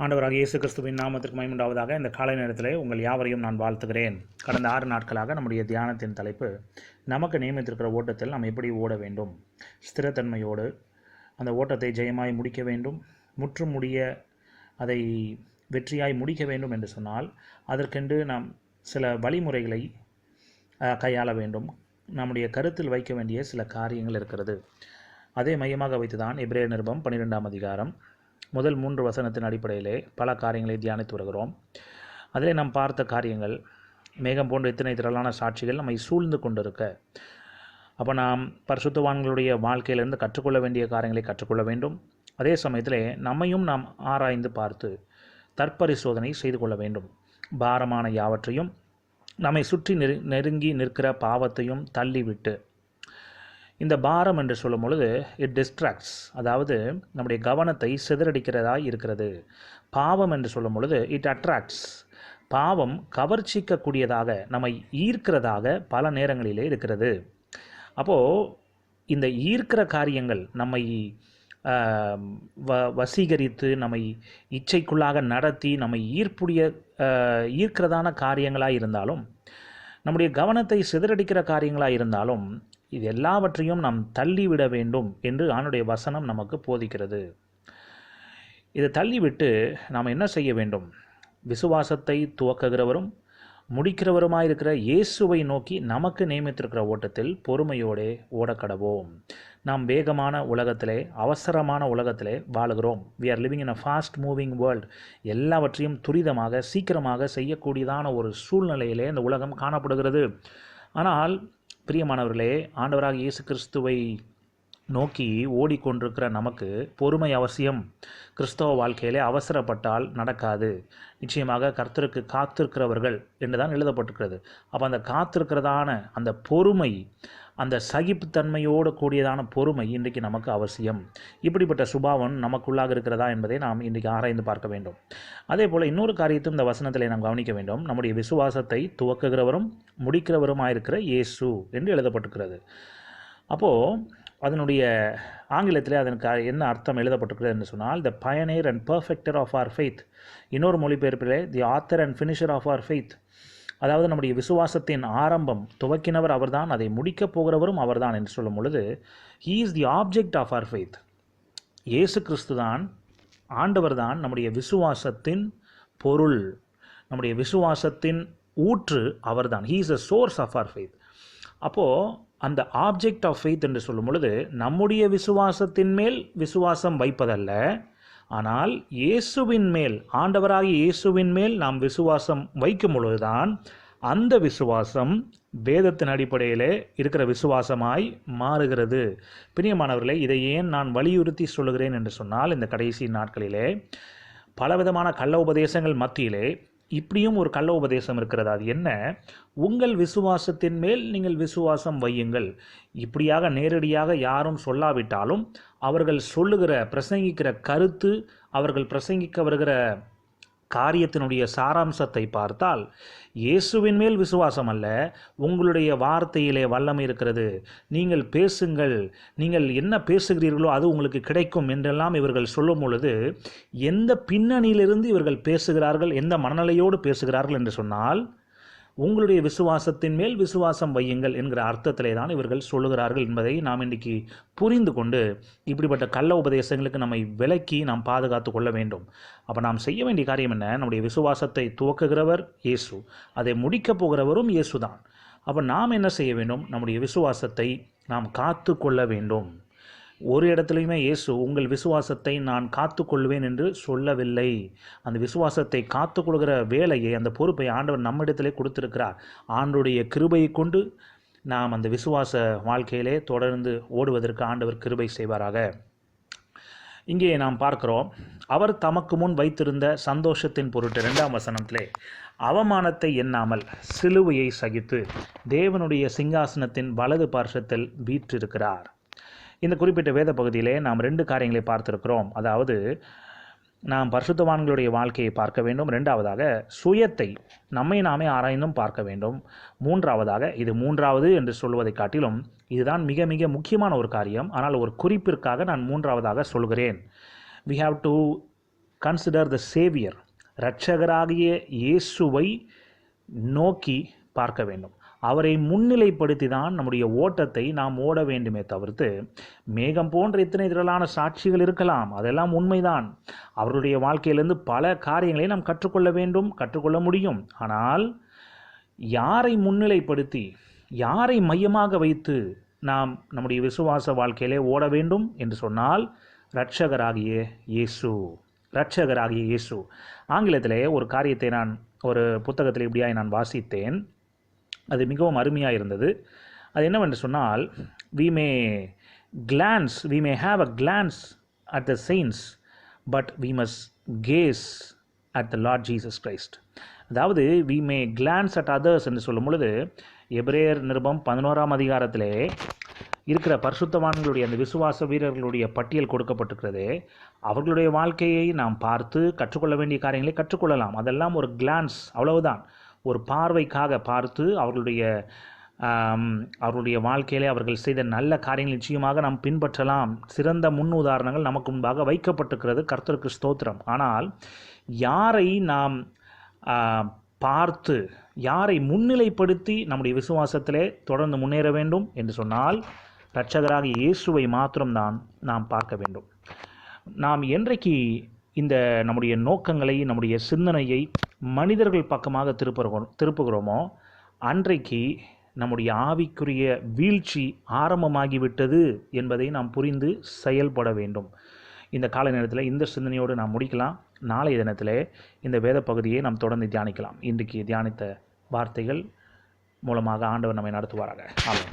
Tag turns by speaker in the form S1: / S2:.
S1: ஆண்டவராக இயேசு கிறிஸ்துவின் நாமத்திற்கு மகிமை உண்டாவதாக. இந்த காலை நேரத்திலே உங்கள் யாவரையும் நான் வாழ்த்துகிறேன். கடந்த 6 நாட்களாக நம்முடைய தியானத்தின் தலைப்பு, நமக்கு நியமித்திருக்கிற ஓட்டத்தில் நாம் எப்படி ஓட வேண்டும், ஸ்திரத்தன்மையோடு அந்த ஓட்டத்தை ஜெயமாய் முடிக்க வேண்டும், முற்றும் முடிய அதை வெற்றியாய் முடிக்க வேண்டும் என்று சொன்னால் அதற்கென்று நாம் சில வழிமுறைகளை கையாள வேண்டும். நம்முடைய கருத்தில் வைக்க வேண்டிய சில காரியங்கள் இருக்கிறது. அதை மையமாக வைத்துதான் எபிரேயர் நிருபம் 12ஆம் அதிகாரம் முதல் 3 வசனத்தின் அடிப்படையிலே பல காரியங்களை தியானித்து வருகிறோம். அதிலே நாம் பார்த்த காரியங்கள், மேகம் போன்ற இத்தனை திரளான சாட்சிகள் நம்மை சூழ்ந்து கொண்டிருக்க, அப்போ நாம் பரிசுத்தவான்களுடைய வாழ்க்கையிலிருந்து கற்றுக்கொள்ள வேண்டிய காரியங்களை கற்றுக்கொள்ள வேண்டும். அதே சமயத்திலே நம்மையும் நாம் ஆராய்ந்து பார்த்து தற்பரிசோதனை செய்து கொள்ள வேண்டும். பாரமான யாவற்றையும் நம்மை சுற்றி நெருங்கி நிற்கிற பாவத்தையும் தள்ளிவிட்டு, இந்த பாரம் என்று சொல்லும் பொழுது இட் டிஸ்ட்ராக்ட்ஸ், அதாவது நம்முடைய கவனத்தை சிதறடிக்கிறதாய் இருக்கிறது. பாவம் என்று சொல்லும் பொழுது இட் அட்ராக்ட்ஸ், பாவம் கவர்ச்சிக்கக்கூடியதாக நம்மை ஈர்க்கிறதாக பல நேரங்களிலே இருக்கிறது. அப்போது இந்த ஈர்க்கிற காரியங்கள் நம்மை வசீகரித்து நம்மை இச்சைக்குள்ளாக நடத்தி நம்மை ஈர்க்கிறதான காரியங்களாக இருந்தாலும், நம்முடைய கவனத்தை சிதறடிக்கிற காரியங்களாக இருந்தாலும், இது எல்லாவற்றையும் நாம் தள்ளிவிட வேண்டும் என்று ஆண்டவருடைய வசனம் நமக்கு போதிக்கிறது. இதை தள்ளிவிட்டு நாம் என்ன செய்ய வேண்டும்? விசுவாசத்தை துவக்குகிறவரும் முடிக்கிறவருமாயிருக்கிற இயேசுவை நோக்கி நமக்கு நியமித்திருக்கிற ஓட்டத்தில் பொறுமையோடே ஓடக்கடவோம். நாம் வேகமான உலகத்திலே, அவசரமான உலகத்திலே வாழுகிறோம். we are living in a fast moving world. எல்லாவற்றையும் துரிதமாக சீக்கிரமாக செய்யக்கூடியதான ஒரு சூழ்நிலையிலே இந்த உலகம் காணப்படுகிறது. ஆனால் பிரியமானவர்களே, ஆண்டவராக இயேசு கிறிஸ்துவை நோக்கி ஓடிக்கொண்டிருக்கிற நமக்கு பொறுமை அவசியம். கிறிஸ்தவ வாழ்க்கையிலே அவசரப்பட்டால் நடக்காது. நிச்சயமாக கர்த்தருக்கு காத்திருக்கிறவர்கள் என்று தான் எழுதப்பட்டிருக்கிறது. அப்போ அந்த காத்திருக்கிறதான அந்த பொறுமை, அந்த சகிப்புத்தன்மையோடு கூடியதான பொறுமை இன்றைக்கு நமக்கு அவசியம். இப்படிப்பட்ட சுபாவம் நமக்குள்ளாக இருக்கிறதா என்பதை நாம் இன்றைக்கு ஆராய்ந்து பார்க்க வேண்டும். அதே போல் இன்னொரு காரியத்தையும் இந்த வசனத்தில் நாம் கவனிக்க வேண்டும். நம்முடைய விசுவாசத்தை துவக்குகிறவரும் முடிக்கிறவருமாயிருக்கிற இயேசு என்று எழுதப்பட்டிருக்கிறது. அப்போது அதனுடைய ஆங்கிலத்தில் அதற்கு என்ன அர்த்தம் எழுதப்பட்டிருக்கிறது என்று சொன்னால், the pioneer and perfecter of our faith. இன்னொரு மொழிபெயர்ப்பிலே the author and finisher of our faith. அதாவது நம்முடைய விசுவாசத்தின் ஆரம்பம் துவக்கினவர் அவர்தான், அதை முடிக்கப் போகிறவரும் அவர்தான் என்று சொல்லும் பொழுது, he is the object of our faith. இயேசு கிறிஸ்து தான், ஆண்டவர் தான் நம்முடைய விசுவாசத்தின் பொருள், நம்முடைய விசுவாசத்தின் ஊற்று அவர்தான். He is a source of our faith. அப்போது அந்த ஆப்ஜெக்ட் ஆஃப் ஃபெய்த் என்று சொல்லும் பொழுது நம்முடைய விசுவாசத்தின் மேல் விசுவாசம் வைப்பதல்ல, ஆனால் இயேசுவின் மேல், ஆண்டவராகிய இயேசுவின் மேல் நாம் விசுவாசம் வைக்கும் பொழுதுதான் அந்த விசுவாசம் வேதத்தின் அடிப்படையிலே இருக்கிற விசுவாசமாய் மாறுகிறது. பிரியமானவர்களே, இதை ஏன் நான் வலியுறுத்தி சொல்லுகிறேன் என்று சொன்னால், இந்த கடைசி நாட்களிலே பலவிதமான கள்ள உபதேசங்கள் மத்தியிலே இப்படியும் ஒரு கள்ள உபதேசம் இருக்கிறது. அது என்ன? உங்கள் விசுவாசத்தின் மேல் நீங்கள் விசுவாசம் வையுங்கள். இப்படியாக நேரடியாக யாரும் சொல்லாவிட்டாலும் அவர்கள் சொல்லுகிற, பிரசங்கிக்கிற கருத்து, அவர்கள் பிரசங்கிக்க வருகிற காரியத்தினுடைய சாராம்சத்தை பார்த்தால், இயேசுவின் மேல் விசுவாசம் அல்ல, உங்களுடைய வார்த்தையிலே வல்லமை இருக்கிறது, நீங்கள் பேசுங்கள், நீங்கள் என்ன பேசுகிறீர்களோ அது உங்களுக்கு கிடைக்கும் என்றெல்லாம் இவர்கள் சொல்லும் பொழுது, எந்த பின்னணியிலிருந்து இவர்கள் பேசுகிறார்கள், எந்த மனநிலையோடு பேசுகிறார்கள் என்று சொன்னால், உங்களுடைய விசுவாசத்தின் மேல் விசுவாசம் வையுங்கள் என்கிற அர்த்தத்திலே தான் இவர்கள் சொல்லுகிறார்கள் என்பதை நாம் இன்றைக்கி புரிந்து கொண்டு, இப்படிப்பட்ட கள்ள உபதேசங்களுக்கு நம்மை விலக்கி நாம் பாதுகாத்து கொள்ள வேண்டும். அப்போ நாம் செய்ய வேண்டிய காரியம் என்ன? நம்முடைய விசுவாசத்தை துவக்குகிறவர் இயேசு, அதை முடிக்கப் போகிறவரும் இயேசு தான். அப்போ நாம் என்ன செய்ய வேண்டும்? நம்முடைய விசுவாசத்தை நாம் காத்து கொள்ள வேண்டும். ஒரு இடத்துலையுமே இயேசு உங்கள் விசுவாசத்தை நான் காத்துக்கொள்வேன் என்று சொல்லவில்லை. அந்த விசுவாசத்தை காத்துக்கொள்கிற வேலையை, அந்த பொறுப்பை ஆண்டவர் நம்மிடத்திலே கொடுத்திருக்கிறார். ஆண்டவருடைய கிருபையை கொண்டு நாம் அந்த விசுவாச வாழ்க்கையிலே தொடர்ந்து ஓடுவதற்கு ஆண்டவர் கிருபை செய்வாராக. இங்கே நாம் பார்க்கிறோம், அவர் தமக்கு முன் வைத்திருந்த சந்தோஷத்தின் பொருட்டு 2ஆம் வசனத்திலே அவமானத்தை எண்ணாமல் சிலுவையை சகித்து தேவனுடைய சிங்காசனத்தின் வலது பார்சத்தில் வீற்றிருக்கிறார். இந்த குறிப்பிட்ட வேத பகுதியிலே நாம் 2 காரியங்களை பார்த்திருக்கிறோம். அதாவது நாம் பரிசுத்தவான்களுடைய வாழ்க்கையை பார்க்க வேண்டும். 2ஆவதாக சுயத்தை நம்மை நாமே ஆராய்ந்தும் பார்க்க வேண்டும். 3ஆவதாக, இது 3வது என்று சொல்வதை காட்டிலும் இதுதான் மிக மிக முக்கியமான ஒரு காரியம். ஆனால் ஒரு குறிப்பிற்காக நான் 3ஆவதாக சொல்கிறேன். we have to consider the saviour. இரட்சகராகிய இயேசுவை நோக்கி பார்க்க வேண்டும். அவரை முன்னிலைப்படுத்தி தான் நம்முடைய ஓட்டத்தை நாம் ஓட வேண்டுமே தவிர்த்து, மேகம் போன்ற இத்தனை திரளான சாட்சிகள் இருக்கலாம், அதெல்லாம் உண்மைதான். அவருடைய வாழ்க்கையிலிருந்து பல காரியங்களை நாம் கற்றுக்கொள்ள வேண்டும், கற்றுக்கொள்ள முடியும். ஆனால் யாரை முன்னிலைப்படுத்தி, யாரை மையமாக வைத்து நாம் நம்முடைய விசுவாச வாழ்க்கையிலே ஓட வேண்டும் என்று சொன்னால், இரட்சகராகிய இயேசு. இரட்சகராகிய இயேசு. ஆங்கிலத்திலே ஒரு காரியத்தை நான் ஒரு புத்தகத்தில் இப்படியாய் நான் வாசித்தேன். அது மிகவும் அருமையாக இருந்தது. அது என்னவென்று சொன்னால், we may have a glance at the saints, but we must gaze at the Lord Jesus Christ. அதாவது we may glance at others என்று சொல்லும் பொழுது, எபிரேயர் நிருபம் 11ஆம் அதிகாரத்திலே இருக்கிற பரிசுத்தவான்களுடைய அந்த விசுவாச வீரர்களுடைய பட்டியல் கொடுக்கப்பட்டிருக்கிறது. அவர்களுடைய வாழ்க்கையை நாம் பார்த்து கற்றுக்கொள்ள வேண்டிய காரியங்களை கற்றுக்கொள்ளலாம். அதெல்லாம் ஒரு கிளான்ஸ், அவ்வளவுதான். ஒரு பார்வைக்காக பார்த்து அவர்களுடைய வாழ்க்கையிலே அவர்கள் செய்த நல்ல காரியங்கள் நிச்சயமாக நாம் பின்பற்றலாம். சிறந்த முன் உதாரணங்கள் நமக்கு முன்பாக வைக்கப்பட்டிருக்கிறது. கர்த்தருக்கு ஸ்தோத்திரம். ஆனால் யாரை நாம் பார்த்து, யாரை முன்னிலைப்படுத்தி நம்முடைய விசுவாசத்திலே தொடர்ந்து முன்னேற வேண்டும் என்று சொன்னால், இரட்சகராகிய இயேசுவை மாத்திரம்தான் நாம் பார்க்க வேண்டும். நாம் என்றைக்கு இந்த நம்முடைய நோக்கங்களை, நம்முடைய சிந்தனையை மனிதர்கள் பக்கமாக திருப்புகிறோமோ, அன்றைக்கு நம்முடைய ஆவிக்குரிய வீழ்ச்சி ஆரம்பமாகிவிட்டது என்பதை நாம் புரிந்து செயல்பட வேண்டும். இந்த கால நேரத்தில் இந்த சிந்தனையோடு நாம் முடிக்கலாம். நாளைய தினத்தில் இந்த வேத பகுதியை நாம் தொடர்ந்து தியானிக்கலாம். இன்றைக்கு தியானித்த வார்த்தைகள் மூலமாக ஆண்டவர் நம்மை நடத்துவாராக. ஆமென்.